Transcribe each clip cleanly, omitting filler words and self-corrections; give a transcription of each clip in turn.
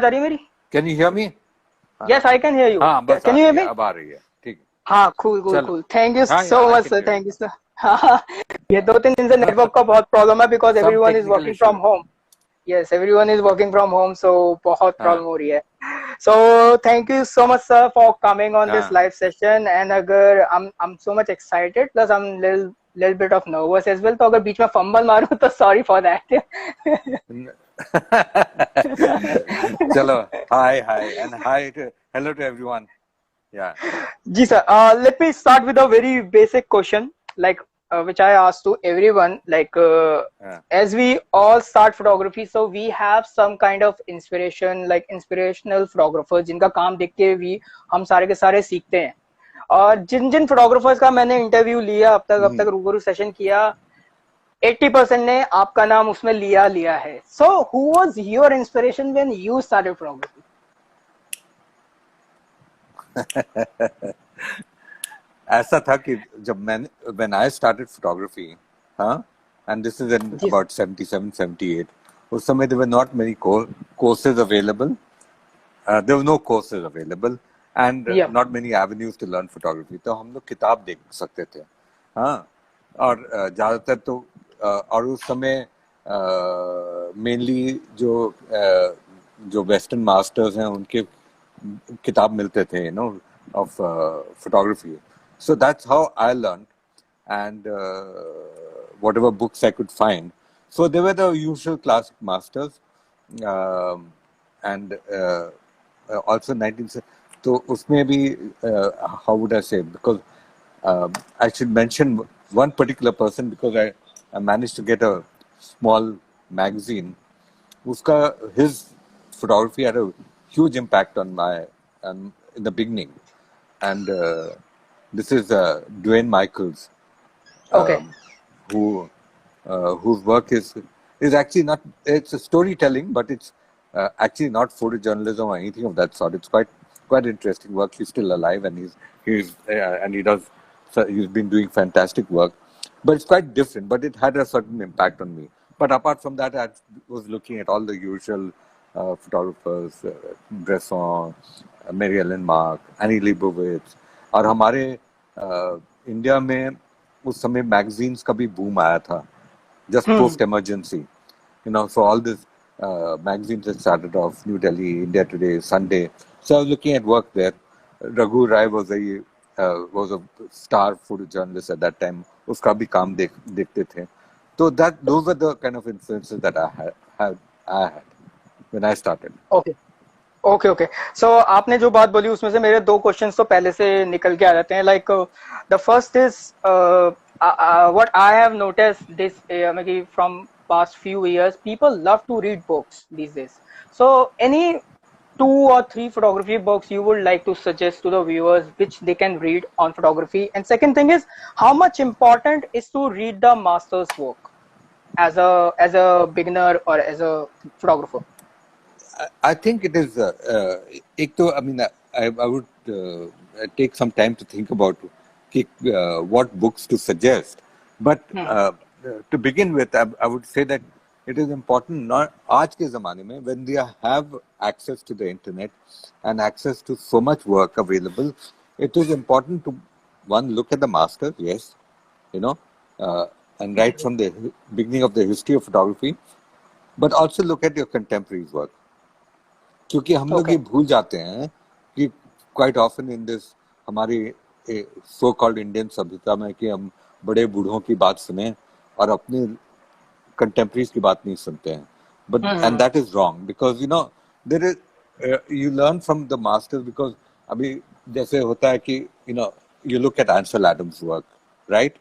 आ रही है मेरी? Can you hear me? Yes, I can hear you. हाँ बस आ कैन यू रही हियर है, मी? अब आ रही है, ठीक है। हाँ, कूल कूल चलो। कूल, थैंक यू हाँ so I much can sir, hear thank you sir. हाँ, ये 2-3 दिन से नेटवर्क का बहुत प्रॉब्लम है, because some everyone is technical working from issues. Home. Yes, everyone is working from home, so बहुत प्रॉब्लम हाँ हो रही है। So thank you so much sir for coming on this हाँ। live session, and अगर I'm so much excited, plus I'm little bit of nervous as well, तो अगर बीच में फंबल मारूं तो sorry for that. चलो, hi hi and hi to hello to everyone. या जी sir, let me start with a very basic question, like which I asked to everyone, like as we all start photography, so we have some kind of inspiration, like inspirational photographers जिनका काम देख के भी हम सारे के सारे सीखते हैं। और जिन जिन फोटोग्राफर्स का मैंने इंटरव्यू लिया, अब तक रूबरू सेशन किया, 80% ने आपका नाम उसमें लिया है। So who was your inspiration when you started photography? ऐसा था कि जब मैंने व्हेन आई स्टार्टेड फोटोग्राफी, हाँ, एंड दिस इज इन जी अबाउट 77 78, उस समय there were not many courses available. There were no courses available and या not many avenues to learn photography. तो हम लोग किताब देख सकते थे, हाँ। और ज़्यादातर तो और उस समय मेनली जो वेस्टर्न मास्टर्स हैं उनके किताब मिलते थे, you know, of photography. So that's how I learned, and whatever books I could find. So they were the usual classic masters, and also 19. तो उसमें भी how would I say, because I should mention one particular person because I managed to get a small magazine. Uska, his photography had a huge impact on my in the beginning, and this is Dwayne Michaels, okay who whose work is actually not, it's a storytelling, but it's actually not photojournalism or anything of that sort. It's quite interesting work. He's still alive, and he's and he does, so he's been doing fantastic work, but it's quite different. But it had a certain impact on me. But apart from that, I was looking at all the usual photographers, Bresson, Mary Ellen Mark, Annie Leibovitz, और हमारे India में उस समय magazines का भी boom आया था, just post emergency, you know. So all this magazines that started off, New Delhi, India Today, Sunday. So I was looking at work there. Raghu Rai was a star photojournalist at that time. उसका भी काम देखते थे. So those were the kind of influences that I had when I started. Okay okay okay. So आपने जो बात बोली उसमें से मेरे 2 क्वेश्चंस तो पहले से निकल के आ जाते हैं। Like the first is what I have noticed this from past few years, people love to read books these days. So any 2 or 3 photography books you would like to suggest to the viewers which they can read on photography? And second thing is, how much important is to read the master's work as a beginner or as a photographer? I think it is. एक तो, I mean, I would take some time to think about what books to suggest. But to begin with, I would say that it is important. Not आज के ज़माने में, when we have access to the internet and access to so much work available, it is important to look at the masters, yes, you know, and right from the beginning of the history of photography, but also look at your contemporaries' work. क्योंकि हम लोग Okay. ये भूल जाते हैं कि quite often in this हमारी so called Indian सभ्यता में कि हम बड़े बूढ़ों की बात सुने और अपने कंटेम्परीज की बात नहीं सुनते हैं. But and that is wrong, because you know there is you learn from the masters. Because अभी जैसे होता है कि you know you look at Ansel Adams work, right?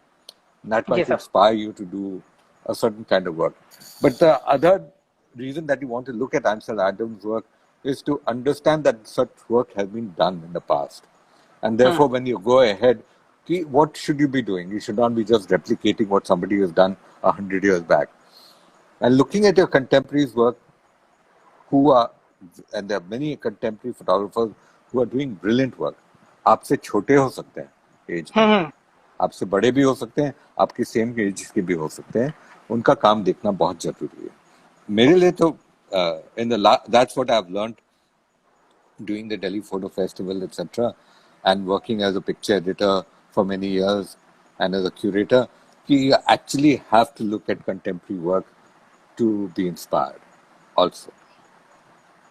That Yes might sir. inspire you to do a certain kind of work. But the other reason that you want to look at Ansel Adams' work is to understand that such work has been done in the past. And therefore, when you go ahead, what should you be doing? You should not be just replicating what somebody has done 100 years back. And looking at your contemporaries' work, and there are many contemporary photographers who are doing brilliant work. आपसे छोटे हो सकते हैं as में, आपसे बड़े भी हो सकते हैं, आपकी सेम एज के भी हो सकते हैं. उनका काम देखना बहुत जरूरी है. मेरे लिए तो that's what I have learned doing the Delhi Photo Festival, etc., and working as a picture editor for many years and as a curator, you actually have to look at contemporary work to be inspired also.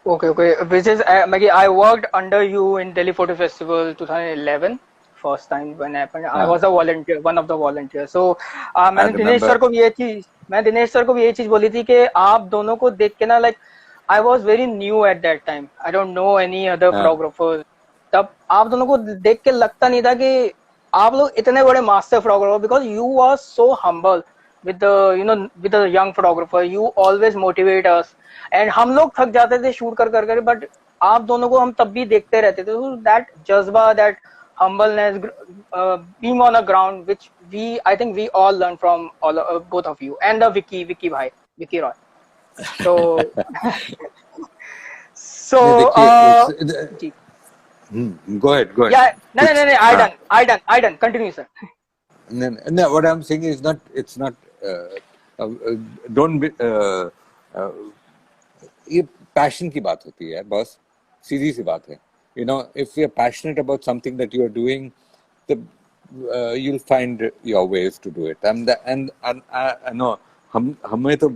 Okay, okay. Which is, Maggie, I worked under you in Delhi Photo Festival 2011, first time when happened. I हाँ, was a volunteer, one of the volunteers. So, I मैंने remember. Dinesh sir को भी ये चीज बोली थी कि आप दोनों को देख के ना, like, I was very new at that time. I don't know any other हाँ, photographers. तब आप दोनों को देख के लगता नहीं था कि आप लोग इतने बड़े master photographer, because you was so humble with the, with the young photographer. You always motivate us. And हम लोग थक जाते थे शूट कर कर कर, बट आप दोनों को हम तब भी देखते रहते थे. तो दैट जज्बा, that humbleness, being on a ground, which I think we all learn from all both of you, and the Vicky Roy. So, नहीं so, देखिए, जी, go ahead, go ahead. yeah, no, no, कुछ no, no, हाँ, I done. Continue, sir. no, no, what I'm saying is not, it's not, don't be, ये passion की बात होती है बस, सीधी सी बात है. You know, if you're passionate about something that you're doing, the you'll find your ways to do it. And I know हमें तो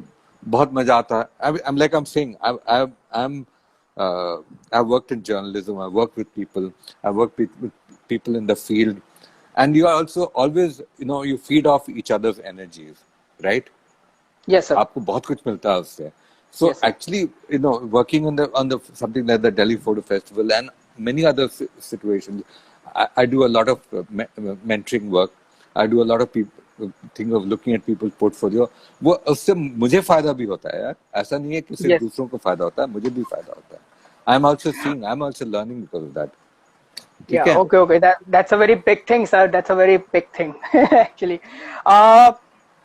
बहुत मजा आता है. I'm saying I've worked in journalism. I've worked with people. I've worked with people in the field, and you are also always, you feed off each other's energies, right? Yes, sir. आपको बहुत कुछ मिलता है उससे. So Yes, sir. actually, working on the something like the Delhi Photo Festival and many other situations, I do a lot of mentoring work. I do a lot of people thing of looking at people's portfolio. वो उससे मुझे फायदा भी होता है यार. ऐसा नहीं है कि सिर्फ Yes. दूसरों को फायदा होता है, मुझे भी फायदा होता है. I'm also seeing, I'm also learning because of that. ठीक Yeah, है? okay, okay. That's a very big thing, sir. That's a very big thing, actually.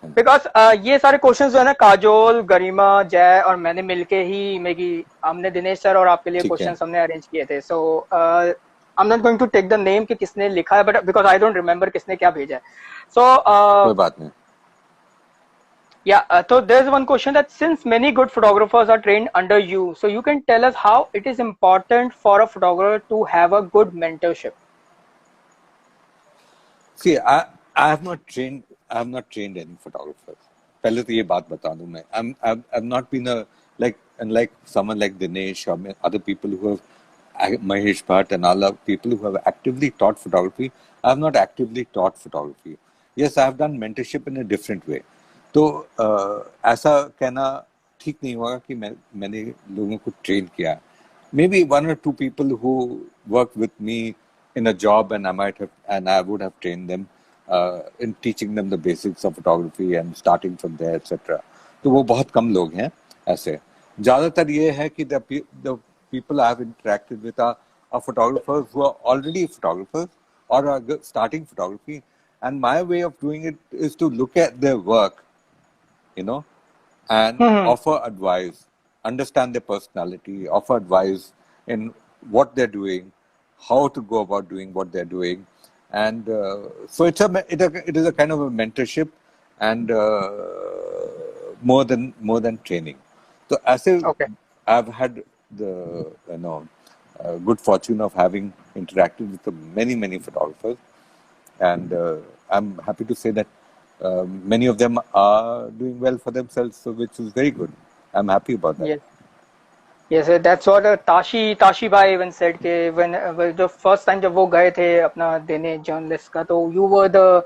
Because ये सारे क्वेश्चंस जो है ना, काजोल, गरिमा, जय और मैंने मिलके ही मेरी, हमने दिनेश सर और आपके लिए ठीक है. क्वेश्चंस हमने अरेंज किए थे. So I am not going to take the name कि किसने लिखा है, but because I don't remember किसने क्या भेजा है. सो कोई बात नहीं. yeah, so there's one question that since many good photographers are trained under you, so you can tell us how it is important for a photographer to have a good mentorship. See, I have not trained any photographers. पहले तो ये बात बता दूं मैं. I've not been unlike someone like Dinesh or other people who have, Mahesh Bhatt and other people who have actively taught photography. I have not actively taught photography. Yes, I have done mentorship in a different way. तो ऐसा कहना ठीक नहीं होगा कि मैंने लोगों को ट्रेन किया. Maybe one or two people who worked with me in a job, and I would have trained them in teaching them the basics of photography and starting from there, etc. तो वो बहुत कम लोग हैं ऐसे. ज़्यादातर ये है कि the people I have interacted with are photographers who are already photographers or are starting photography, and my way of doing it is to look at their work, and offer advice, understand their personality, offer advice in what they're doing, how to go about doing what they're doing. And so it is a kind of a mentorship and more than training. So Okay. I've had the good fortune of having interacted with many photographers, and I'm happy to say that many of them are doing well for themselves, so which is very good. I'm happy about that. Yes. Yes, that's what Tashi bhai even said कि when the first time जब वो गए थे अपना देने journalist का, तो you were the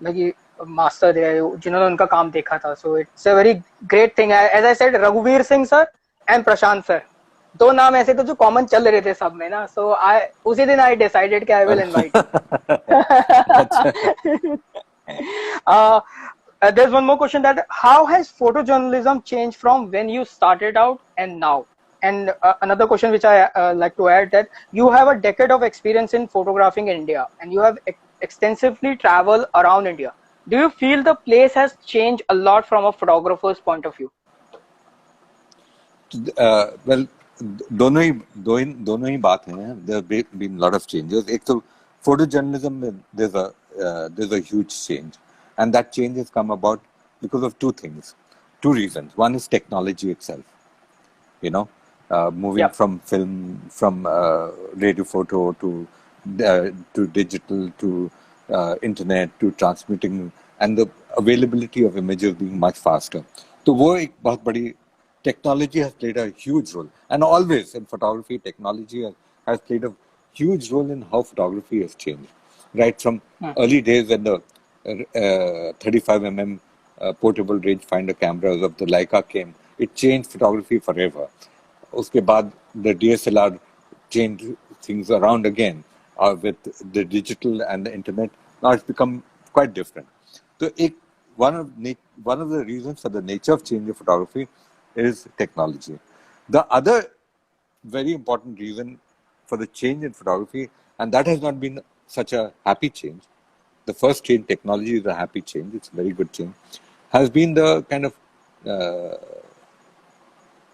like master there जिन्होंने उनका काम देखा था. So it's a very great thing. As I said, Raghuveer Singh sir and Prashant sir, दो नाम ऐसे थे जो कॉमन चल रहे थे सब में ना. So उसी दिन I decided कि I will invite you. There's one more question, that how has photojournalism changed from when you started out and now? And another question which I like to add, that you have a decade of experience in photographing India, and you have extensively traveled around India. Do you feel the place has changed a lot from a photographer's point of view? Well, दोनों ही बात हैं. There have been a lot of changes. एक तो photojournalism में there's a huge change, and that change has come about because of two reasons. One is technology itself. moving Yep. from film, from radio photo to digital to internet to transmitting, and the availability of images being much faster. तो वो एक बहुत बड़ी technology has played a huge role, and always in photography, technology has played a huge role in how photography has changed. Right from early days when the 35 mm portable rangefinder cameras of the Leica came, it changed photography forever. उसके बाद the DSLR changed things around again with the digital and the internet. Now it's become quite different. So one of the reasons for the nature of change of photography is technology. The other very important reason for the change in photography, and that has not been such a happy change. The first change, technology, is a happy change. It's a very good change. Has been the kind of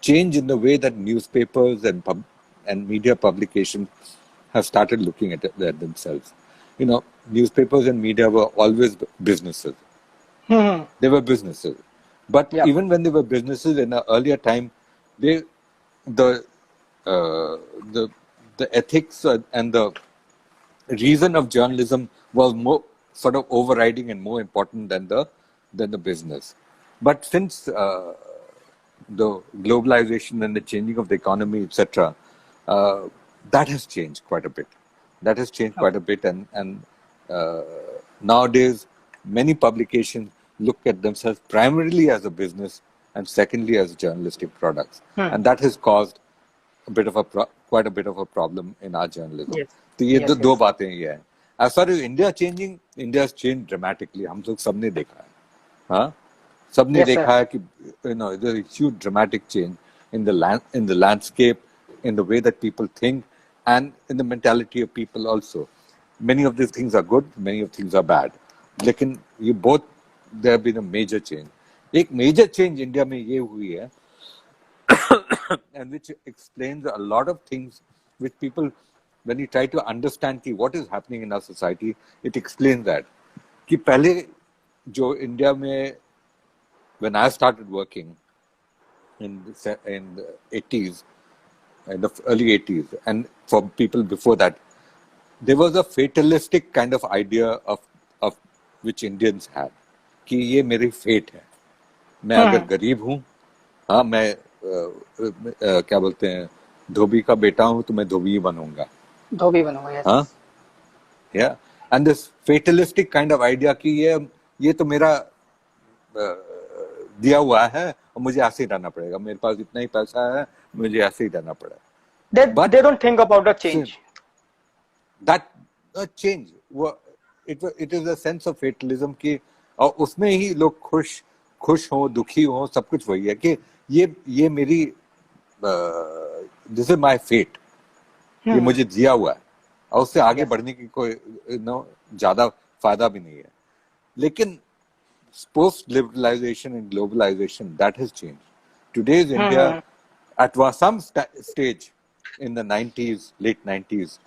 change in the way that newspapers and media publications have started looking at themselves. You know, newspapers and media were always businesses. They were businesses. But Yep. even when they were businesses in an earlier time, they the uh, the the ethics and the reason of journalism was more sort of overriding and more important than the business. But since the globalization and the changing of the economy, etc., that has changed quite a bit. That has changed quite a bit, and nowadays many publications look at themselves primarily as a business and secondly as journalistic products, and that has caused a bit of quite a bit of a problem in our journalism. Yes. तो ये Yes. दो Yes. बातें ये हैं. As far as India changing, India has changed dramatically. हम लोग सबने देखा है. हाँ, सबने Yes, sir. देखा है कि there's a huge dramatic change in the landscape, in the way that people think, and in the mentality of people also. Many of these things are good, many of things are bad. लेकिन ये both there have been a major change. एक major change India में ये हुई है, and which explains a lot of things which people, when you try to understand what is happening in our society, it explains that. कि पहले जो India में, when I started working in the 80s, in the early 80s, and for people before that, there was a fatalistic kind of idea of which Indians had, कि ये मेरी fate है. मैं अगर गरीब हूँ, हाँ मैं क्या बोलते हैं, धोबी का बेटा हूँ तो मैं धोबी ही बनूंगा. धोबी बनूंगा. Yes. हाँ, yeah, and this fatalistic kind of idea कि ये तो मेरा दिया हुआ है और मुझे ऐसे ही रहना पड़ेगा. मेरे पास इतना ही पैसा है, मुझे ऐसे ही रहना पड़ेगा. They don't think about the change. That change, it is a sense of fatalism कि और उसमें ही लोग खुश हो, दुखी हो, सब कुछ वही है कि ये मेरी दिस इज माय फेट, ये मुझे दिया हुआ है और उससे आगे बढ़ने की कोई ज्यादा फायदा भी नहीं है. लेकिन post liberalization and globalization, that has changed. Today's India, at some stage in the 90s, late 90s,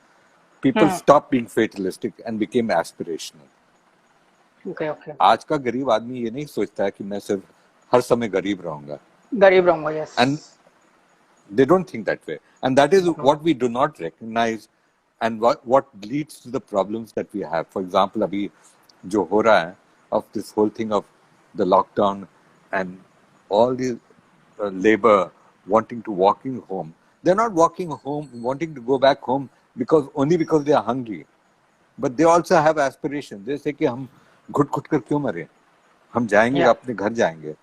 people stopped being fatalistic and became aspirational. Okay, okay. आज का गरीब आदमी ये नहीं सोचता है कि मैं सिर्फ हर समय गरीब रहूंगा. गरीब रहूंगा. Yes. And they don't think that way, and that is what we do not recognize, and what leads to the problems that we have. For example, अभी जो हो रहा है of this whole thing of the lockdown and all the labor wanting to walking home. They're not walking home, wanting to go back home only because they are hungry, but they also have aspirations. They say कि हम घुट कर क्यों मरे, हम जाएंगे अपने घर जाएंगे.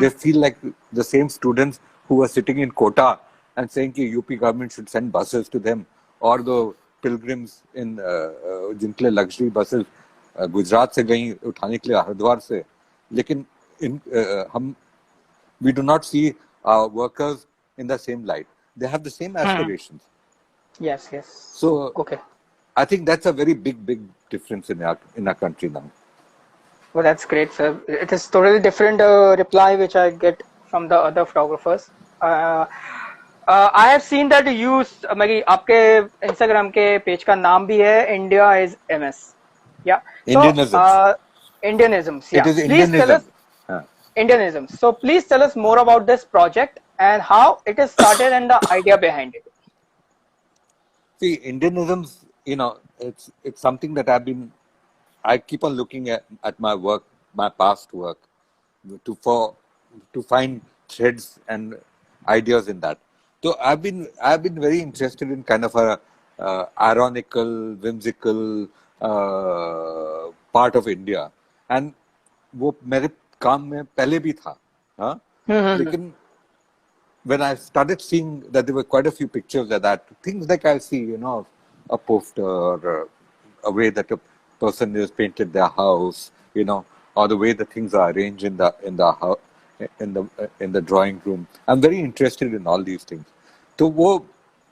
They feel like the same students who were sitting in Kota and saying कि UP government should send buses to them, or the pilgrims in जिनके लिए luxury buses गुजरात से गई उठाने के लिए हरिद्वार से. लेकिन हम we do not see our workers in the same light. They have the same aspirations. Yes, yes. So okay, I think that's a very big difference in our country now. Well, that's great, sir. It is totally different reply which I get from the other photographers. I have seen that you use आपके Instagram के page का नाम भी है India is MS. Yeah. Indianisms. Indianisms. Yeah. It is Please tell us. Indianism. Indianism. So please tell us more about this project and how it is started and the idea behind it. See, Indianisms, it's something that I keep on looking at my work, my past work, to for to find threads and ideas in that. So I've been very interested in kind of a ironical, whimsical part of India, and वो मेरे काम में पहले भी था, हाँ, Hmm. लेकिन when I started seeing that there were quite a few pictures of that, things like I see, a poster or a way that a person has painted their house, or the way the things are arranged in the house, in the drawing room. I'm very interested in all these things. तो वो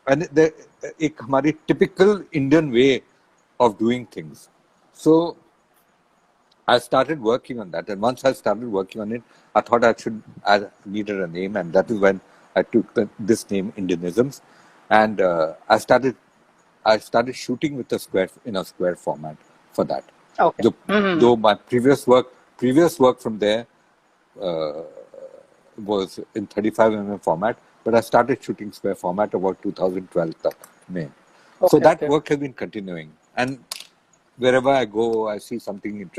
एक हमारी typical Indian way of doing things. So I started working on that, and once I started working on it, I thought I needed a name, and that is when I took this name, Indianisms, and I started shooting with a square format for that. Okay. Though my previous work from there uh, was in 35 format, but I started shooting square format about 2012 tak mein. So Okay. that Okay. work has been continuing, and wherever I go, I see something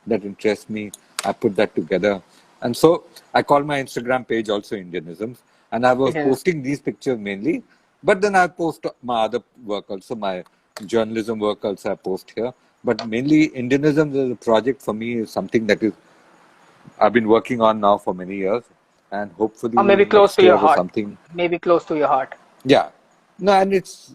that interests me. I put that together, and so I call my Instagram page also Indianisms. And I was It is. posting these pictures mainly, but then I post my other work also, my journalism work also I post here. But mainly Indianisms as a project for me is something that is I've been working on now for many years, and Or hopefully maybe close next to your year or heart. something. Maybe close to your heart. Yeah, no, and it's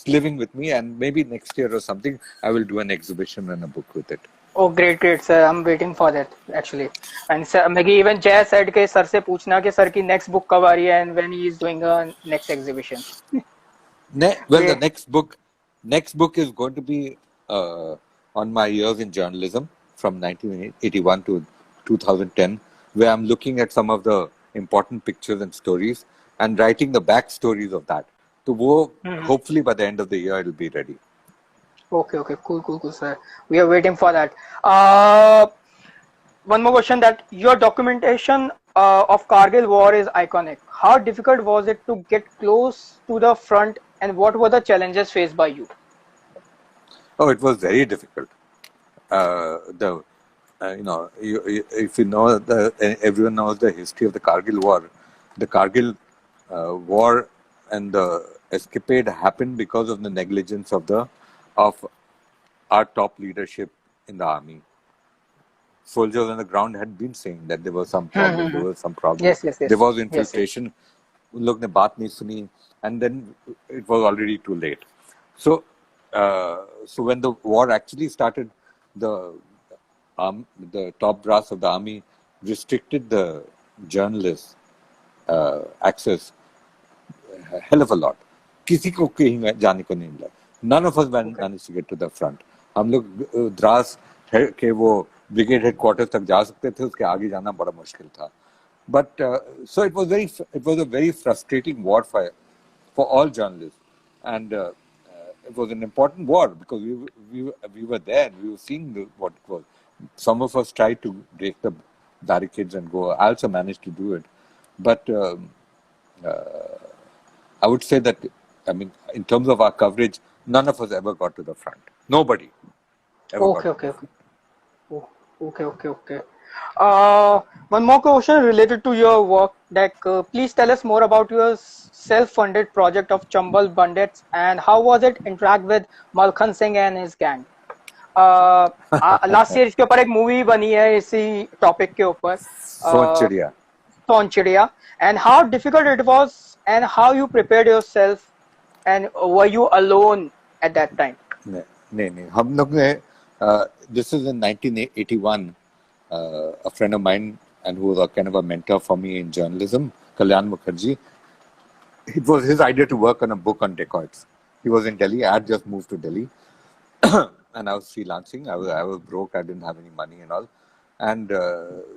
living with me, and maybe next year or something I will do an exhibition and a book with it. Oh, great, great, sir. I'm waiting for that actually. And sir, maybe even Jay said के sir से पूछना कि sir की next book कब आ रही है and when he is doing a next exhibition. Well, the Great. next book is going to be on my years in journalism from 1981 to 2010, where I'm looking at some of the important pictures and stories and writing the backstories of that. So, Mhm. hopefully by the end of the year, it'll be ready. Okay, okay, cool, cool, cool, sir. We are waiting for that. Uh, One more question that your documentation of Kargil war is iconic. How difficult was it to get close to the front and what were the challenges faced by you? Oh, it was very difficult. The if you know everyone knows the history of the Kargil war. The Kargil war and the escapade happened because of the negligence of our top leadership in the army. Soldiers on the ground had been saying that there was some problem. There was some problem. Yes, yes, There yes, was yes, yes. infiltration. उन लोग ने बात नहीं सुनी, and then it was already too late. So, so when the war actually started, the the top brass of the army restricted the journalists' access a hell of a lot. किसी को कहीं में जाने को नहीं मिला. None of us Okay. managed to get to the front. हम लोग द्रास के वो ब्रिगेड हेडक्वार्टर्स तक जा सकते थे, उसके आगे जाना बड़ा मुश्किल था. But so it was a very frustrating war for all journalists, and it was an important war because we were there and we were seeing what it was. Some of us tried to break the barricades and go. I also managed to do it, but I would say that, I mean, in terms of our coverage, none of us ever got to the front. Nobody ever got Okay, to okay, the okay. front. Oh, okay, okay, okay. One more question related to your work. Like, please tell us more about your self-funded project of Chambal Bandits and how was it interact with Malkhan Singh and his gang? Last year इसके ऊपर एक movie बनी है इसी topic के ऊपर Sonchiriya. Tonchidia and how difficult it was and how you prepared yourself and were you alone at that time? नहीं नहीं नहीं, हम लोग ने this is in 1981. A friend of mine and who was a kind of a mentor for me in journalism, Kalyan Mukherjee, it was his idea to work on a book on dacoits. He was in Delhi. I had just moved to Delhi, and I was freelancing. I was broke. I didn't have any money and all. And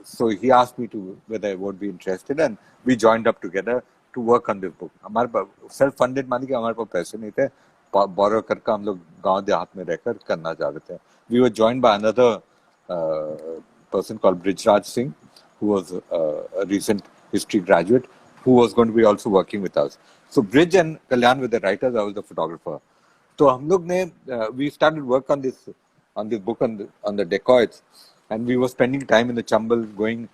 so he asked me to whether I would be interested, and we joined up together to work on this book. हमारे पास self-funded मानी कि हमारे पास पैसे नहीं थे, borrow करके हम लोग गांव देहात में रहकर करना चाह रहे थे. We were joined by another person called Brijraj Singh, who was a recent history graduate, who was going to be also working with us. So Bridge and Kalyan were the writers, I was the photographer. So हम लोग ने we started work on this book on the dacoits, and we were spending time in the Chambal, going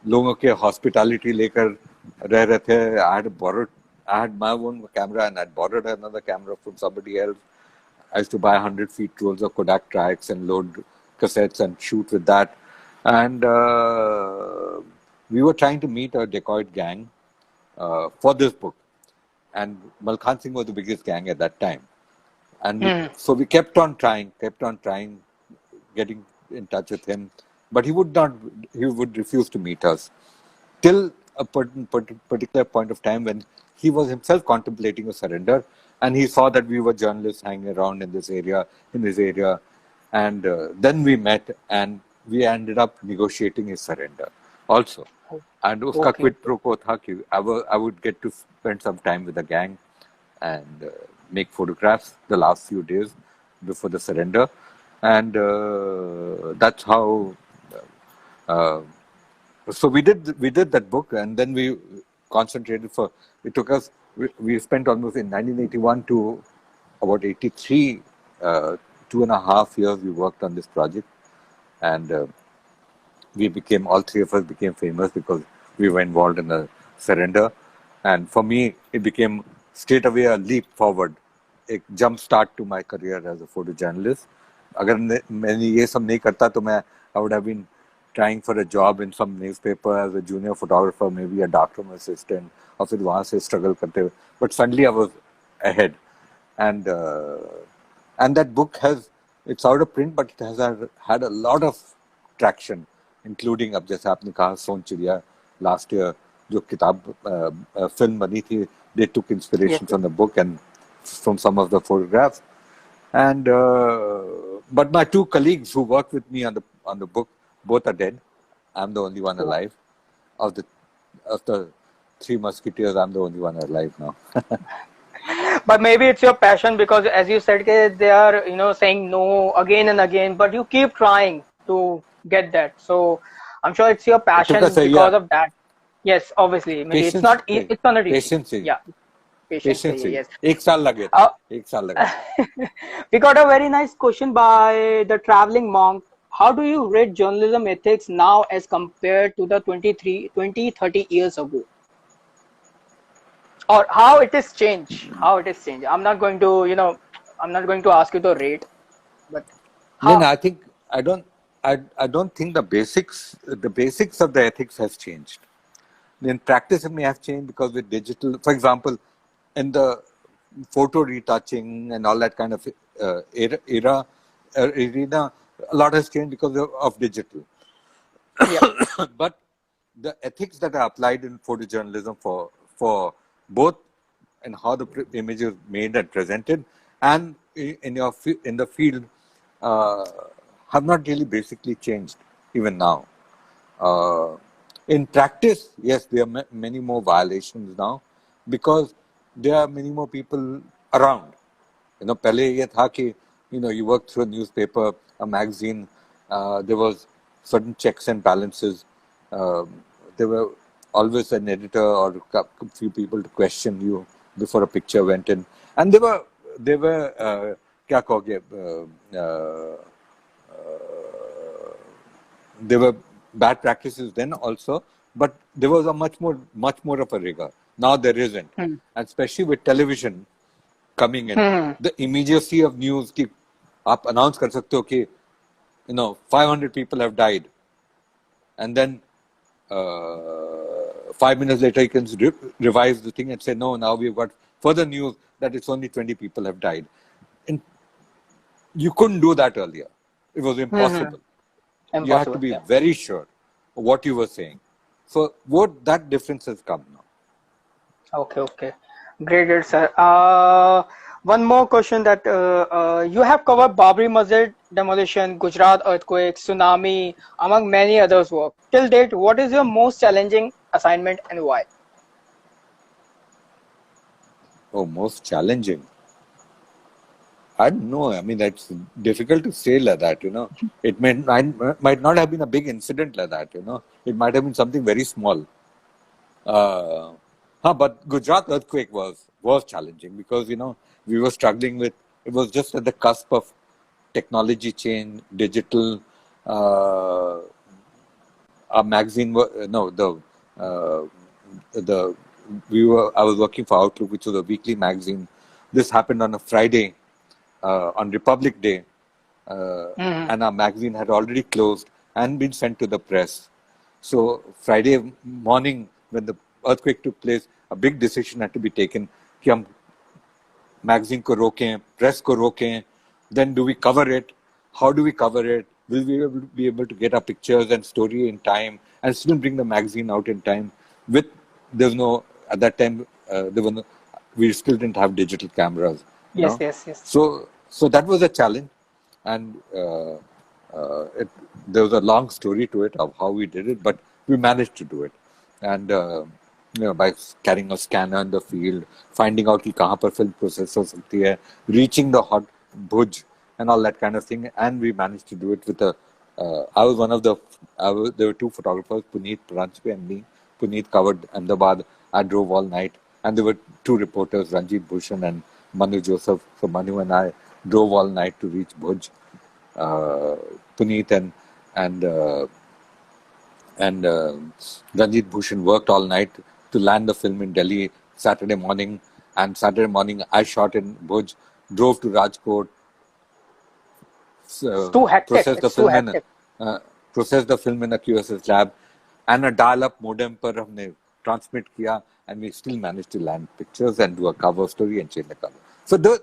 लोगों के hospitality लेकर रह रहे थे. I had my own camera and I'd borrowed another camera from somebody else. I used to buy 100 feet rolls of Kodak tracks and load cassettes and shoot with that. And we were trying to meet a dacoit gang for this book. And Malkhan Singh was the biggest gang at that time. And so we kept on trying, getting in touch with him. But he would refuse to meet us. Till a particular point of time when he was himself contemplating a surrender, and he saw that we were journalists hanging around in his area, and then we met, and we ended up negotiating his surrender also. And uska quid pro quo tha ki I would get to spend some time with the gang and make photographs the last few days before the surrender, and that's how. So we did that book, and then we concentrated for. It took us. We spent almost in 1981 to about 83, 2.5 years. We worked on this project, and all three of us became famous because we were involved in the surrender. And for me, it became straight away a leap forward, a jump start to my career as a photojournalist. अगर मैंने ये सब नहीं करता तो मैं I would have been trying for a job in some newspaper as a junior photographer, maybe a darkroom assistant, और फिर वहाँ से struggle करते हुए. But suddenly I was ahead, and that book it's out of print, but it has had a lot of traction, including अब जैसे आपने कहा सोन चिड़िया last year जो किताब film बनी थी, they took inspiration from the book and from some of the photographs, and but my two colleagues who worked with me on the book, both are dead. I'm the only one alive. Of the three musketeers, I'm the only one alive now. But maybe it's your passion, because as you said, they are saying no again and again, but you keep trying to get that. So I'm sure it's your passion because of that. Yes, obviously. Maybe it's not easy. Patience. Yeah. Patience. Yes. एक साल लगे. We got a very nice question by the traveling monk. How do you rate journalism ethics now as compared to the 30 years ago? Or how it is changed? I'm not going to ask you to rate, but how? No, I don't think the basics of the ethics has changed. In practice, it may have changed because with digital, for example, in the photo retouching and all that kind of arena, a lot has changed because of digital. Yeah. But the ethics that are applied in photojournalism for both in how the image is made and presented, and in the field, have not really basically changed even now. In practice, yes, there are many more violations now because there are many more people around. पहले ये था कि you work through a newspaper, a magazine, there was certain checks and balances. There were always an editor or a few people to question you before a picture went in, and there were क्या कहोगे, there were bad practices then also, but there was a much more of a rigor. Now there isn't, and especially with television coming in, the immediacy of news कि आप announce कर सकते हो कि 500 people have died, and then 5 minutes later you can revise the thing and say no, now we've got further news that it's only 20 people have died. And you couldn't do that earlier. It was impossible. You had to be very sure of what you were saying. So that difference has come now. Okay. Great, sir. One more question that you have covered Babri Masjid demolition, Gujarat earthquake, tsunami, among many others work. Till date, what is your most challenging assignment and why? Oh, most challenging. I don't know. I mean, that's difficult to say like that, you know. Might not have been a big incident like that, you know. It might have been something very small. Uh, but Gujarat earthquake was challenging because, you know, we were struggling with, it was just at the cusp of technology change, digital, uh, our magazine, no, uh, the, I was working for Outlook, which was a weekly magazine. This happened on a Friday, on Republic Day, Hmm. and our magazine had already closed and been sent to the press. So Friday morning, when the earthquake took place, a big decision had to be taken कि हम magazine को रोकें, press को रोकें, then do we cover it? How do we cover it? Will we be able to get our pictures and story in time and still bring the magazine out in time? There's no, at that time, there were no, we still didn't have digital cameras, you Yes, know. yes, yes. So that was a challenge, and there was a long story to it of how we did it, but we managed to do it. And you know, by carrying a scanner in the field, finding out कि कहाँ पर film process हो सकती है, reaching the hot Bhuj and all that kind of thing, and we managed to do it with a. I was one of the. There were two photographers, Puneet Pranchpe and me. Puneet covered Ahmedabad. I drove all night, and there were two reporters, Ranjit Bhushan and Manu Joseph. So Manu and I drove all night to reach Bhuj. Puneet and and Ranjit Bhushan worked all night to land the film in Delhi Saturday morning. And Saturday morning, I shot in Bhuj, drove to Rajkot, It's too hectic. processed the It's too film hectic. uh, processed the film in a QSS lab, and a dial-up modem पर हमने transmit किया, and we still managed to land pictures and do a cover story and change the cover. So there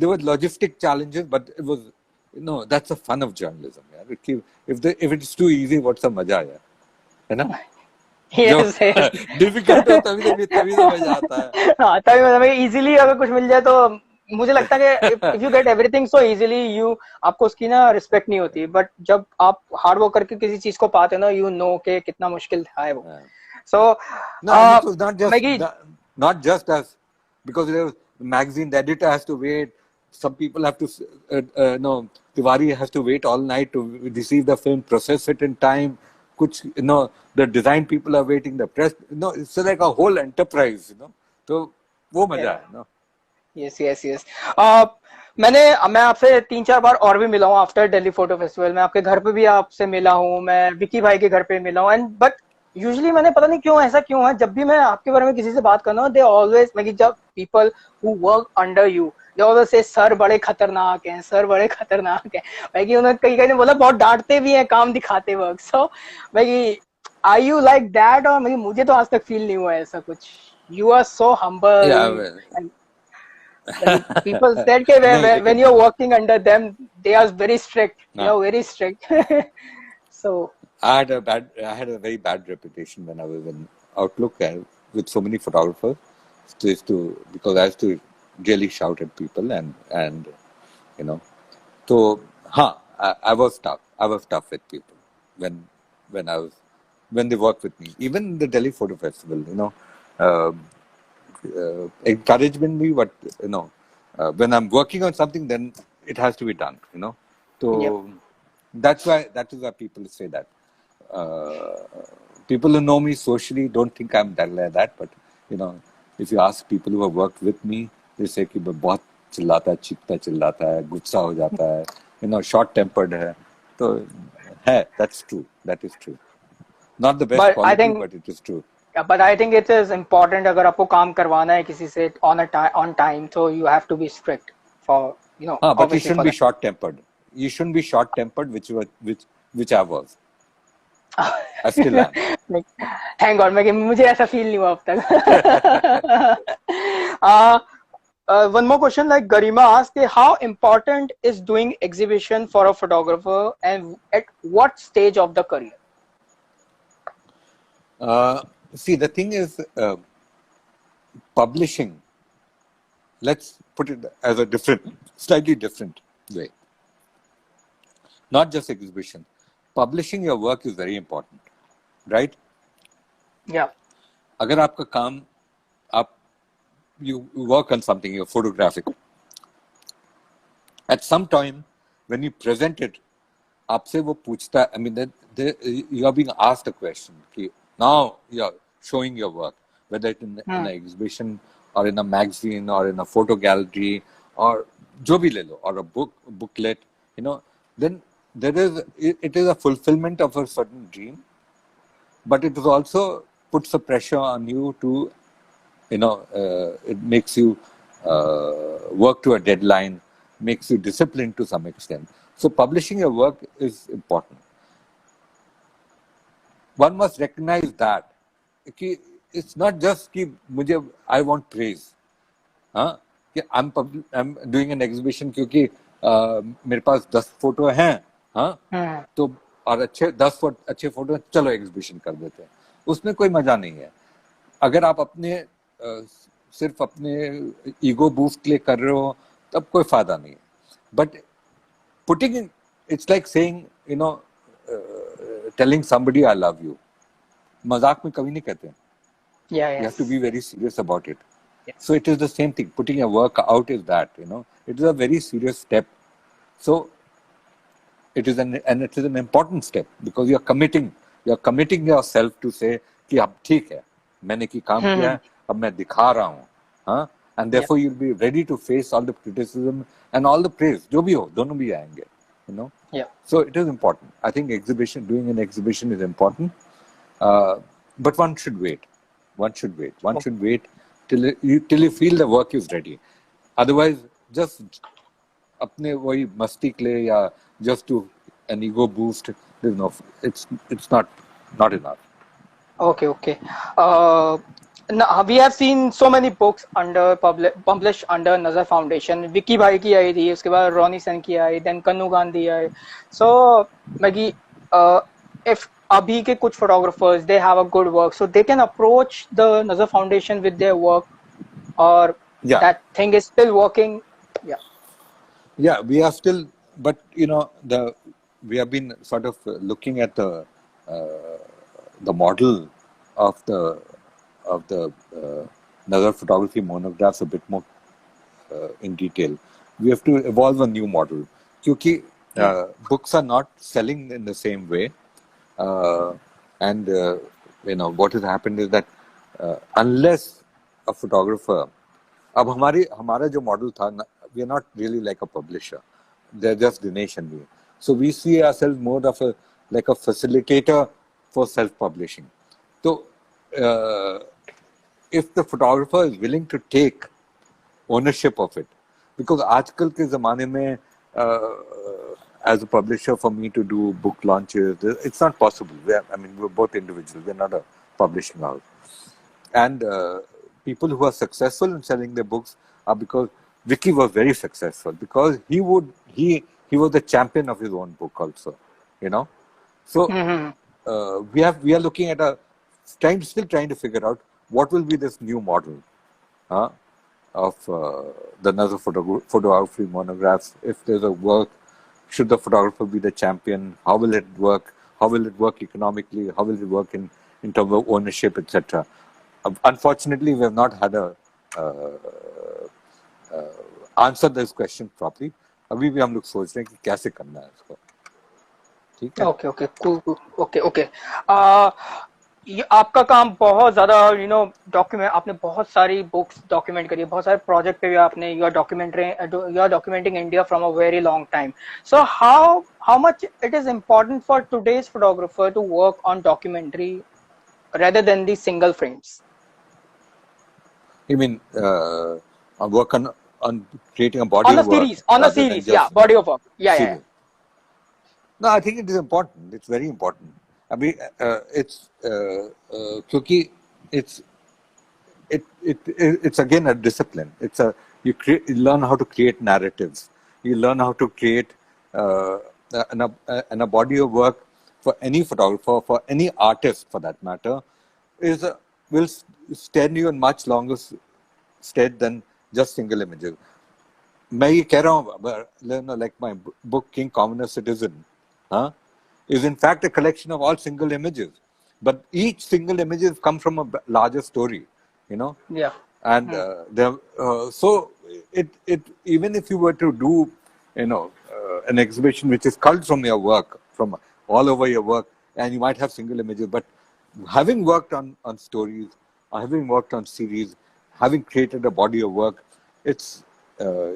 were logistic challenges, but it was, you know, that's the fun of journalism. Yeah? If it's too easy, what's the मजा है? है ना? जो Yes, yes. Difficult हो तभी तो मजा आता है. हाँ, तभी मतलब इजीली अगर कुछ मिल जाए तो मुझे लगता है कि if you get everything so easily you आपको उसकी ना रिस्पेक्ट नहीं होती, बट जब आप हार्ड वर्क करके किसी चीज को पाते हो ना, यू नो के कितना मुश्किल है वो. Yeah. So No, and it was not just Maggi. not just us, because there was magazine. The editor has to wait. Some people have to, no, Tiwari has to wait all night to receive the film, process it in time. Kuch, you know, the design people are waiting. The press, you know, it's like a whole enterprise, you know. So, वो मजा है, no. Yes yes yes. मैं आपसे 3-4 बार और भी मिला हूँ after Delhi photo festival. मैं आपके घर पे भी आपसे मिला हूँ, मैं विकी भाई के घर पे मिला हूँ, एंड बट यूजुअली मैंने पता नहीं क्यों ऐसा क्यों है, जब भी मैं आपके बारे में किसी से बात करना हूँ, दे ऑलवेज लाइक, जब people who work under you they always say sir बड़े खतरनाक हैं, सर बड़े खतरनाक हैं. भाई उन्होंने कई कई ने बोला बहुत डांटते भी हैं काम दिखाते वक्त. सो भाई आर यू लाइक दैट, और मुझे तो आज तक फील नहीं हुआ ऐसा कुछ. You are so Yeah, humble. well, Like people said that नहीं when लेकिन you're working under them, they are very strict. They हाँ. are very strict. So I had a very bad reputation when I was in Outlook with so many photographers. Because I used to really shout at people and you know. So I was tough. I was tough with people when when I was when they worked with me. Even the Delhi Photo Festival, you know, encouragement me, but you know, when I'm working on something, then it has to be done. You know, yep. so that is why people say that. Uh, People who know me socially don't think I'm that like that, but you know, if you ask people who have worked with me, they say कि मैं बहुत चिल्लाता है, चीखता चिल्लाता है, गुस्सा हो जाता है, you know, short tempered है. तो है, that's true. That is true. Not the best But I quality, think, but it is true. yeah, but I think it is important अगर आपको काम करवाना है किसी से on time, so you have to be strict for, But you obviously shouldn't for be that. short tempered. You shouldn't be short tempered, which I was. I still am. Like, thank God, मुझे ऐसा feel नहीं हुआ अब तक. uh, one more question, like Garima asked, how important is doing exhibition for a photographer, and at what stage of the career? See, the thing is, publishing. Let's put it as a slightly different way. Not just exhibition. Publishing your work is very important, right? Yeah. अगर आपका काम आप you work on something, you're photographic, At some time, when you present it, आपसे वो पूछता है, I mean, you are being asked a question. कि now you are showing your work, whether it's in an exhibition or in a magazine or in a photo gallery or जो भी ले लो, or a booklet, you know, then it is a fulfillment of a certain dream, but it is also puts a pressure on you to, it makes you work to a deadline, makes you disciplined to some extent. So publishing your work is important. One must recognize that कि it's not just कि मुझे I want praise, हाँ, कि I'm doing an exhibition क्योंकि मेरे पास 10 photo हैं, हाँ, तो और अच्छे फोटो, चलो एग्जीबिशन कर देते हैं, उसमें कोई मजा नहीं है. अगर आप अपने सिर्फ अपने ईगो बूस्ट के लिए कर रहे हो, तब कोई फायदा नहीं है. But putting in, it's like saying, telling somebody I love you, मजाक में कभी नहीं कहते हैं. You have to be very serious about it. So it is the same thing. Putting your work out is that, it is a very serious step. So it is an important step because you are committing yourself to say कि अब ठीक है, मैंने की काम किया है, अब मैं दिखा रहा हूँ, हाँ, and therefore you'll be ready to face all the criticism and all the praise, जो भी हो, दोनों भी आएंगे, So it is important. I think doing an exhibition is important, but one should wait. One should wait till you feel the work is ready. Otherwise, just अपने वही मस्ती के लिए या just to an ego boost, it's not enough. Okay. Now we have seen so many books published under Nazar Foundation. Vicky भाई की आई थी, उसके बाद रोनी सन की आई, then Kannu Gandhi I. So Maggie, if अभी के कुछ photographers, they have a good work, so they can approach the Nazar Foundation with their work, or that thing is still working. Yeah, we are still, but we have been sort of looking at the model of the Nazar photography monographs a bit more in detail. We have to evolve a new model because books are not selling in the same way, and what has happened is that unless a photographer, अब हमारा जो model था, we are not really like a publisher. They're just Dinesh and me. So we see ourselves more of like a facilitator for self-publishing. So if the photographer is willing to take ownership of it, because आजकल के ज़माने में as a publisher for me to do book launches, it's not possible. We're both individuals. We're not a publishing house. And people who are successful in selling their books are because Vicky was very successful because he was the champion of his own book also, So we are looking at still trying to figure out what will be this new model of the Nazar photography monographs. If there's a work, should the photographer be the champion? How will it work? How will it work economically? How will it work in terms of ownership, etc.? Unfortunately, we have not had a answer this question properly. अभी भी हम लोग सोच रहे हैं कि कैसे करना है इसको. ठीक है. Okay, cool. Okay. आपका काम बहुत ज्यादा डॉक्यूमेंट, आपने बहुत सारी बुक्स डॉक्यूमेंट करी है, बहुत सारे प्रोजेक्ट पे भी आपने you are documenting India from a very long time. So how much it is important for today's photographer to work on documentary rather than the single frames? You mean work on creating a body of work? On a series, body of work. Yeah. No, I think it is important. It's very important. I mean, it's क्योंकि it's again a discipline. You learn how to create narratives. You learn how to create and a body of work for any photographer, for any artist for that matter, will stand you in much longer stead than just single images. मैं ये कह रहा हूँ, like my book King Commoner Citizen, is in fact a collection of all single images, but each single image come from a larger story, Yeah. And so it even if you were to do an exhibition which is culled from your work, from all over your work, and you might have single images, but having worked on stories, having worked on series, having created a body of work, it's uh,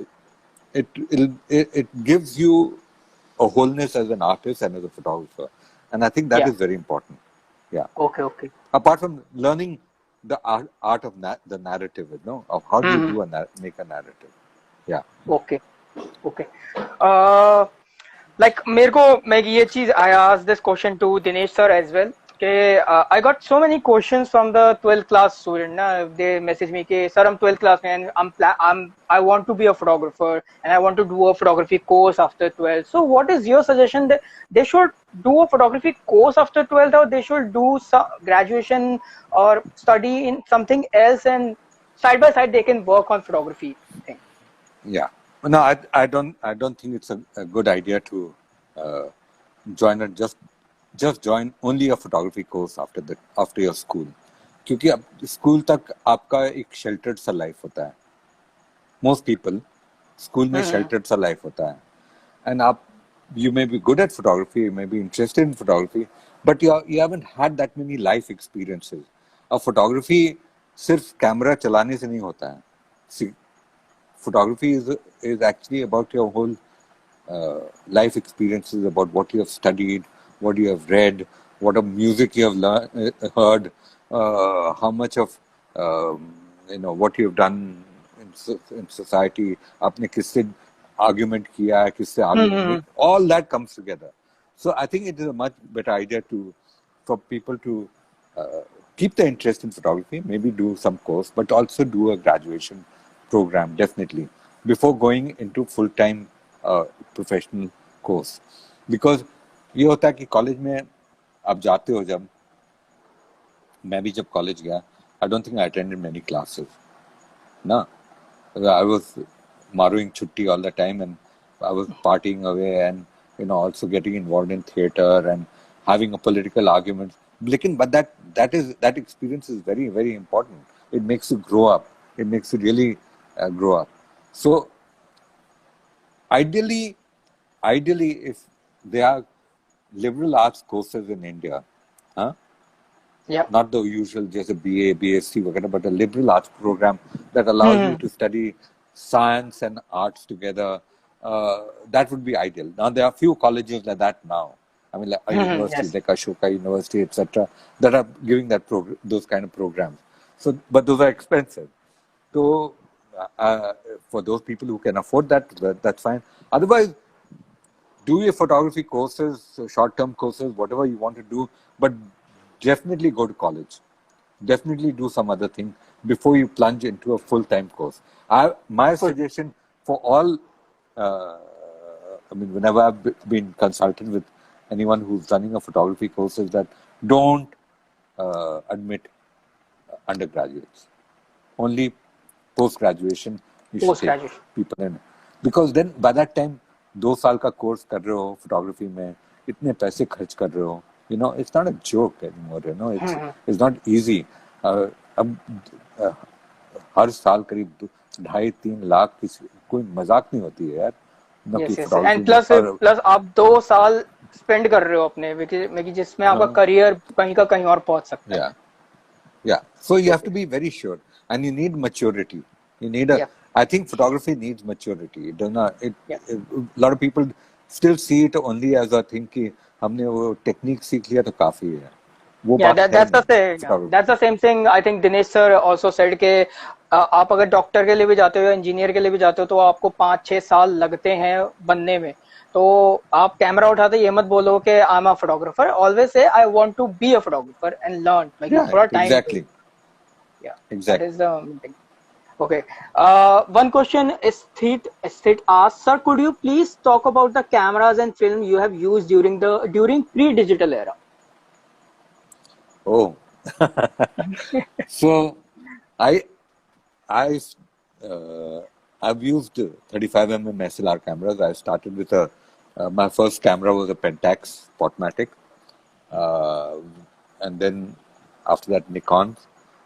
it gives you a wholeness as an artist and as a photographer, and I think that Yeah. is very important. Yeah. Okay. Okay. Apart from learning the art of the narrative, of how do you Hmm. make a narrative. Yeah. Okay. Okay. Uh, like मेरे को मैं ये चीज I asked this question to Dinesh sir as well कि I got so many questions from the 12th class student ना they message me कि sir I'm 12th class में and I want to be a photographer and I want to do a photography course after 12th. So what is your suggestion that they should do a photography course after 12th or they should do some graduation or study in something else and side by side they can work on photography thing? Yeah. No, I don't think it's a good idea to uh, join just join only a photography course after your school, क्योंकि अब school तक आपका एक sheltered सा life होता है. Most people, school में Hmm. Sheltered सा लाइफ होता है, and आप you may be good at photography, you may be interested in photography, but you haven't had that many life experiences. अब photography सिर्फ कैमरा चलाने से नहीं होता है. See, photography is actually about your whole life experiences, about what you have studied, what you have read, what of music you have heard, how much of what you have done in society. आपने किससे argument किया है, किससे argument नहीं, Hmm. all that comes together. So I think it is a much better idea for people to keep the interest in photography, maybe do some course, but also do a graduation program definitely before going into full-time professional course. Because ये होता है कि college में आप जाते हो जब, मैं भी जब कॉलेज गया, I don't think I attended many classes. ना, I was maruing chutti all the time and I was partying away and also getting involved in theater and having a political argument. But that experience is very, very important. It makes you grow up. It makes you really grow up. So ideally, if there are liberal arts courses in India, huh? Yeah. Not the usual just a BA, BSc, whatever, but a liberal arts program that allows you Hmm. to study science and arts together. That would be ideal. Now there are few colleges like that now. I mean, like a Hmm. university Yes. like Ashoka University, etc., that are giving those kind of programs. So, but those are expensive. So, for those people who can afford that's fine. Otherwise, do your photography courses, short-term courses, whatever you want to do, but definitely go to college. Definitely do some other thing before you plunge into a full-time course. My Full. suggestion for all, uh, whenever I've been consulted with anyone who's running a photography course, is that don't admit undergraduates. Only post graduation you should Post take graduation. people in, because then by that time 2 साल का course कर रहे हो photography में, इतने पैसे खर्च कर रहे हो, it's not a joke anymore, Hmm. it's not easy. अब हर साल करीब 2.5-3 लाख कोई मजाक नहीं होती है यार, कि Yes, yes. फोटोग्राफी And में. plus और plus आप 2 साल स्पेंड कर रहे हो अपने में कि जिसमें आपका हाँ, करियर कहीं का कहीं और पहुंच सकता है. yeah. Yeah, so you have Okay. to be very sure, and you need maturity. You need Yeah. I think photography needs maturity. It does not. Yeah. A lot of people still see it only as a thing कि हमने वो technique सीख लिया तो काफी है. वो Yeah, बात है that's the नहीं same. Yeah, photography. that's the same thing. I think Dinesh sir also said कि आप अगर डॉक्टर के लिए भी जाते हो या इंजीनियर के लिए भी जाते हो तो आपको 5-6 साल लगते हैं बनने में. तो आप कैमरा उठाते ये मत बोलो कि I am a photographer. Always से I want to be a photographer and learn. like Yeah, थोड़ा टाइम दो. exactly, Yeah, that is exactly. the main thing. Okay. One question is Sthit asks, sir, could you please talk about the cameras and film you have used during pre-digital era? Oh, so I I uh, I've used 35 mm SLR cameras. I started with my first camera was a Pentax Spotmatic, uh, and then after that Nikon.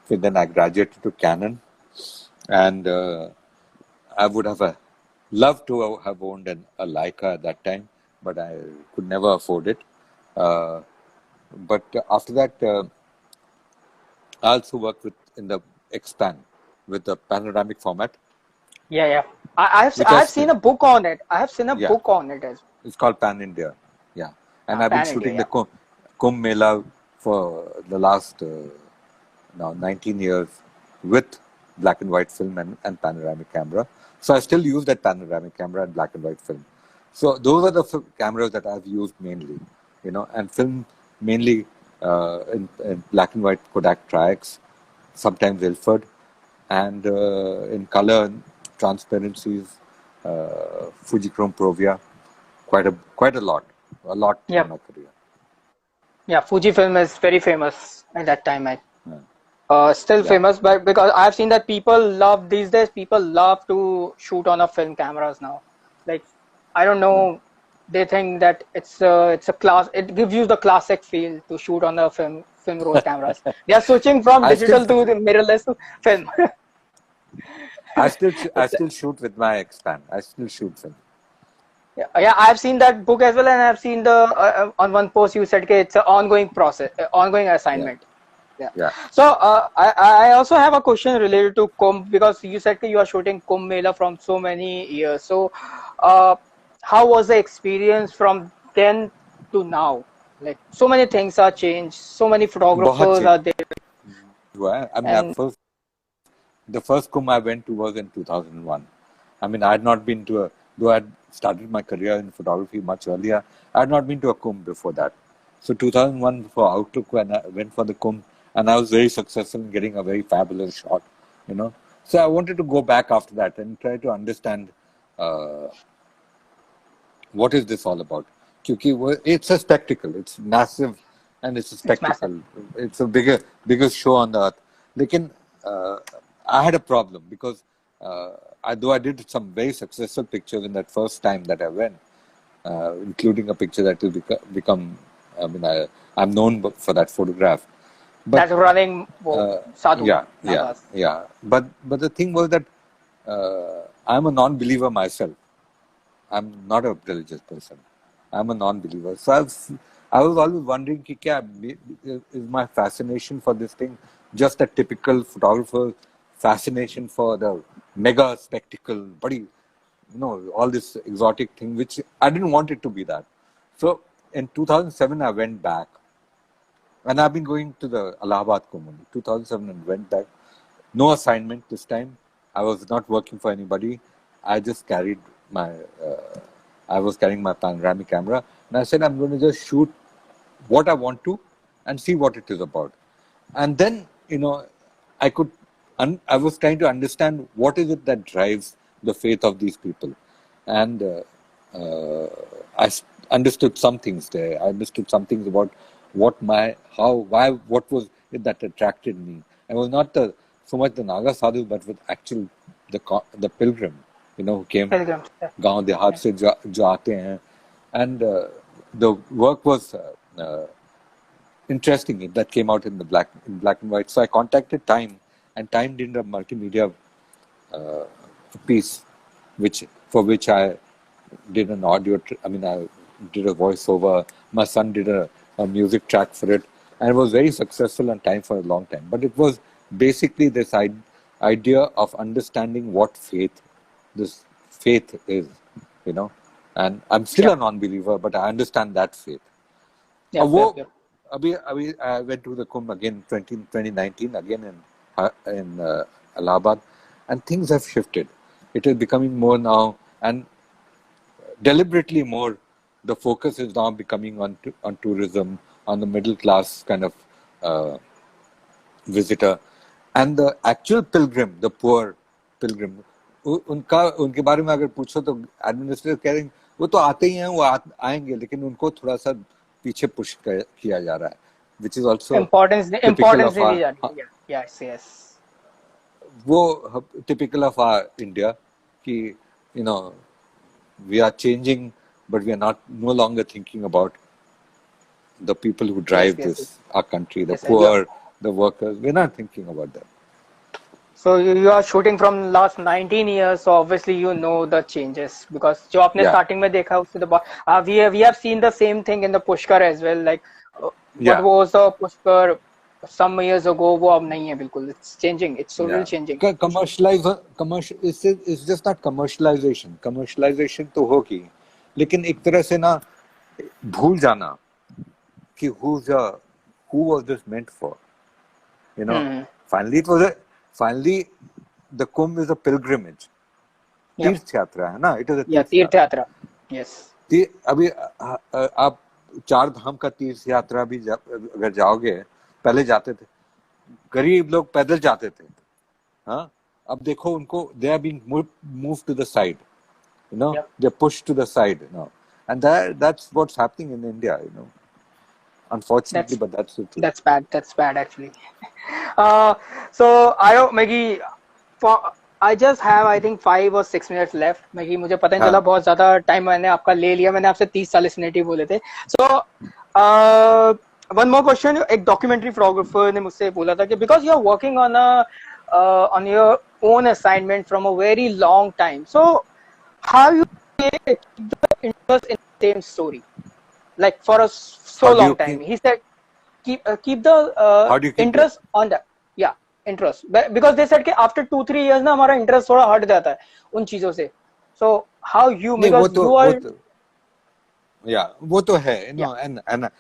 So then I graduated to Canon, and I would have loved to have owned a Leica at that time, but I could never afford it. Uh, but after that, I also worked with in the Xpan with the panoramic format, Yeah, yeah. which I've has seen a book on it. I have seen a yeah, book on it as it's called Pan India. Yeah, and I've been Pan India. shooting the Yeah. Kumbh Mela for the last now 19 years with black and white film and panoramic camera. So I still use that panoramic camera and black and white film. So those are the cameras that I've used mainly, and film mainly in black and white Kodak Tri-X, sometimes Ilford, and in color transparencies, Fujichrome Provia, a lot Yeah. in my career. Yeah. Fujifilm is very famous at that time. Yeah. Still Yeah. famous, but because I've seen that people love these days, people love to shoot on a film cameras now. Like, I don't Yeah. know, they think that it's a class. It gives you the classic feel to shoot on the film roll cameras. They are switching from I still digital to the mirrorless to film. I It's still shoot with my Xpan. I still shoot film. yeah, yeah, I've seen that book as well, and I've seen the on one post you said okay, it's an ongoing process, ongoing Yeah. assignment. Yeah. Yeah. So I also have a question related to Kumbh because you said that you are shooting Kumbh Mela from so many years. So uh, how was the experience from then to now? Like so many things are changed, so many बहुत photographers change are there, हुआ है. I mean, and the first Kumbh I went to was in 2001. I mean, I had not been to though I had started my career in photography much earlier, I had not been to a Kumbh before that. So 2001 for Outlook when I went for the Kumbh, and I was very successful in getting a very fabulous shot, you know. So I wanted to go back after that and try to understand uh, what is this all about? क्योंकि it's a spectacle. It's massive, and it's a it's massive. spectacle. It's a biggest show on the earth. लेकिन uh, I had a problem because though I did some very successful pictures in that first time that I went, including a picture that will become. I mean, I'm known for that photograph. But That's running sadhu yeah, yeah, nagas. yeah. But the thing was that I'm a non-believer myself. I'm not a religious person. I'm a non-believer. So I was always wondering, कि क्या is my fascination for this thing just a typical photographer fascination for the mega spectacle, body, all this exotic thing, which I didn't want it to be that. So in 2007, I went back, and I've been going to the Allahabad Kumbh. 2007 and went back. No assignment this time. I was not working for anybody. I just carried my, I was carrying my panoramic camera, and I said I'm going to just shoot what I want to, and see what it is about. And then I could, I was trying to understand what is it that drives the faith of these people, and uh, understood some things there. I understood some things about what was it that attracted me. I was not so much the Naga sadhu, but with actual the pilgrim, who came Pilgrims. Yeah. गांव देहात से जो आते हैं, and the work was interesting. That came out in black and white. So I contacted Time, and Time did a multimedia uh, piece, for which I did an audio. I did a voiceover. My son did a music track for it, and it was very successful on Time for a long time. But it was basically this idea of understanding what this faith is, And I'm still Yeah. a non-believer, but I understand that faith. Yeah. वो Yeah. Yeah. I went to the Kumbh again 2019 again in Allahabad, and things have shifted. It is becoming more now, and deliberately more. The focus is now becoming on tourism, on the middle class kind of uh, visitor, and the actual pilgrim, the poor pilgrim. उनके बारे में अगर पूछो तो administrator कह रहे हैं वो तो आते ही हैं, वो आएंगे, लेकिन उनको थोड़ा सा पीछे पुश किया जा रहा है, which is also typical Importance of they the our जा रही है. Yeah. Yes. Yes. वो typical of our India कि we are changing, but we are no longer thinking about the people who Yes. drive Yes. Yes. our country, the Yes. Yeah. poor, the workers. We're not thinking about them. So you are shooting from last 19 years, so obviously you know the changes because जो आपने Yeah, starting में देखा उससे तो we have seen the same thing in the Pushkar as well. Like what yeah, was the Pushkar some years ago, वो अब नहीं है बिल्कुल. It's changing. It's totally yeah. changing. It's just not commercialization. Commercialization तो होगी, लेकिन एक तरह से ना भूल जाना कि who was this meant for? You know, Hmm. finally the Kumbh is a pilgrimage. Yep. तीर्थ यात्रा है ना, it is a Yeah. तीर्थ तीर्थ यात्रा. यात्रा. Yes. अभी आप चार धाम का तीर्थ यात्रा भी अगर जाओगे, पहले जाते थे गरीब लोग, पैदल जाते थे. हाँ, अब देखो उनको, they are being moved to the side, you know, Yep. they're pushed to the side, you know, and that's what's happening in India, you know, unfortunately, That's but that's the truth. that's bad. That's bad actually. Uh, so Maggie, for I just have I think 5 or 6 minutes left. Maggie, मुझे पता नहीं चला, हाँ, बहुत ज़्यादा time मैंने आपका ले लिया. मैंने आपसे 30-40 मिनट ही बोले थे. So one more question. एक documentary photographer ने मुझसे बोला था कि because you are working on a on your own assignment from a very long time. So how you keep the interest in the same story like for so how do you long time? keep He said keep the how do you keep it? interest on that. Yeah, interest. Because they said कि after 2-3 years ना हमारा interest थोड़ा हट जाता है उन चीजों से. So how you, नहीं, because you are, yeah, वो तो है, you yeah, know, and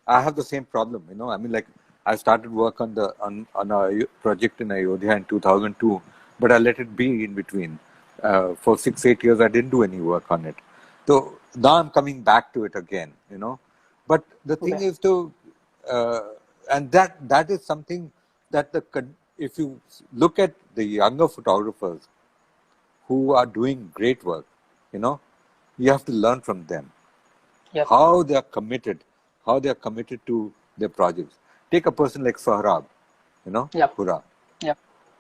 I have the same problem, you know. I mean, like, I started work on a project in Ayodhya in 2002, but I let it be in between. For 6-8 years, I didn't do any work on it. So now I'm coming back to it again, you know. But the thing okay, is to, uh, and that is something that if you look at the younger photographers who are doing great work, you know, you have to learn from them yep, how they are committed, how they are committed to their projects. Take a person like Sahrab, you know, yep, Hura. yep,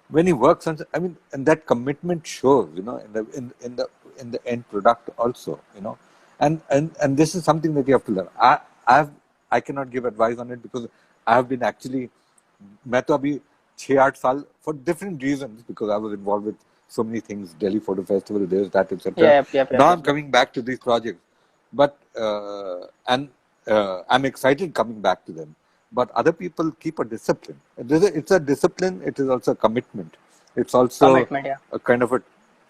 When he works on, I mean, and that commitment shows, you know, in the end product also, you know, and this is something that you have to learn. I cannot give advice on it because I have been actually, मैं तो अभी 6-8 साल for different reasons because I was involved with so many things, Delhi Photo Festival, this, that, etc. yep, yep, yep, Now yep, I'm yep. coming back to these projects, but and I'm excited coming back to them. But other people keep a discipline. It's a discipline. It is also a commitment. It's also Commitment, yeah. a kind of a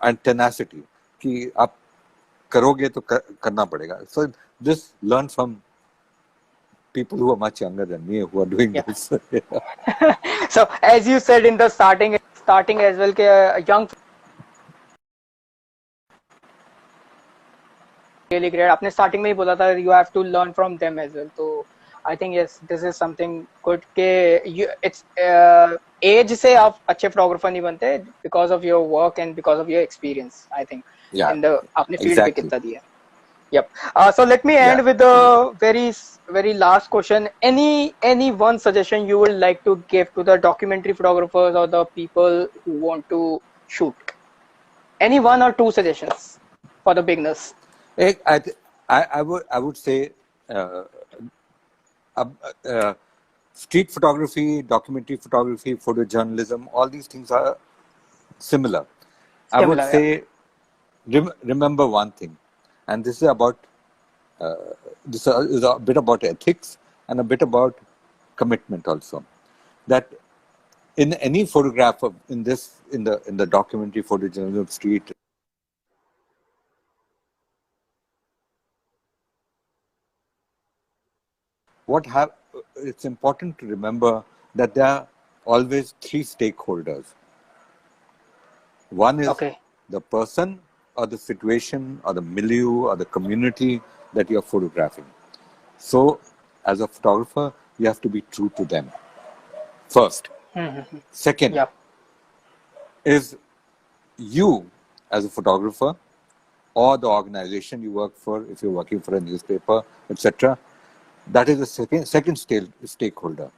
and tenacity. कि आप करोगे तो करना पड़ेगा. So this learn from people who are much younger than me who are doing Yeah. this. So as you said in the starting as well कि young really great. आपने starting में ही बोला था you have to learn from them as well. तो I think yes, this is something good कि it's age से आप अच्छे photographer नहीं बनते because of your work and because of your experience. I think Yeah, in the आपने field पे exactly. कितना दिया. Yep. So let me Yeah. end with the very last question. Any one suggestion you would like to give to the documentary photographers or the people who want to shoot? Any one or two suggestions for the beginners? I would say uh, street photography, documentary photography, photojournalism, all these things are similar. I would Similar, yeah. say remember one thing, and this is about this is a bit about ethics and a bit about commitment also. That in any photograph of in the documentary photojournalism street it's important to remember that there are always three stakeholders. One is Okay. the person or the situation or the milieu or the community that you're photographing. So, as a photographer, you have to be true to them first. Mm-hmm. Second Yep. is you as a photographer or the organization you work for, if you're working for a newspaper, etc. That is the second stakeholder.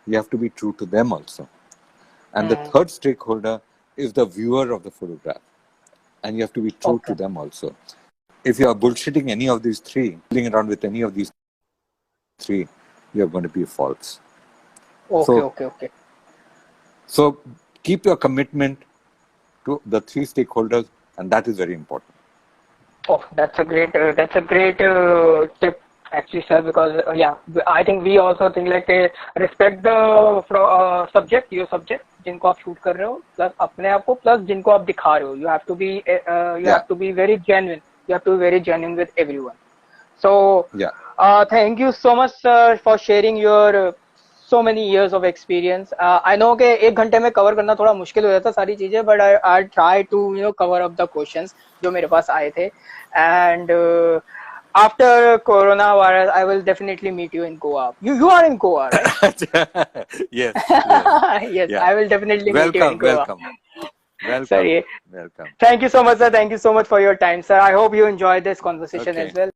You have to be true to them also. And the third stakeholder is the viewer of the photograph. And you have to be true to Okay. them also. If you are bullshitting any of these three, fooling around with any of these three, you are going to be false. Okay. So, Okay. Okay. so keep your commitment to the 3 stakeholders, and that is very important. Oh, that's a great tip actually, sir. Because yeah, I think we also think like respect the subject, your subject, जिनको आप shoot कर रहे हो, plus अपने आप को, plus जिनको आप दिखा रहे हो. You have to be you have to be very genuine. You have to be very genuine with everyone. So, Yeah. thank you so much, sir, for sharing your so many years of experience. I know कि 1 घंटे में cover करना थोड़ा मुश्किल हो जाता सारी चीजें, but I try to cover up the questions जो मेरे पास आए थे. And after coronavirus, I will definitely meet you in Goa. You are in Goa, right? Yes. Yes, Yeah. I will definitely meet you in Goa. Welcome. Sorry. Welcome. Thank you so much, sir. Thank you so much for your time, sir. I hope you enjoyed this conversation Okay. as well.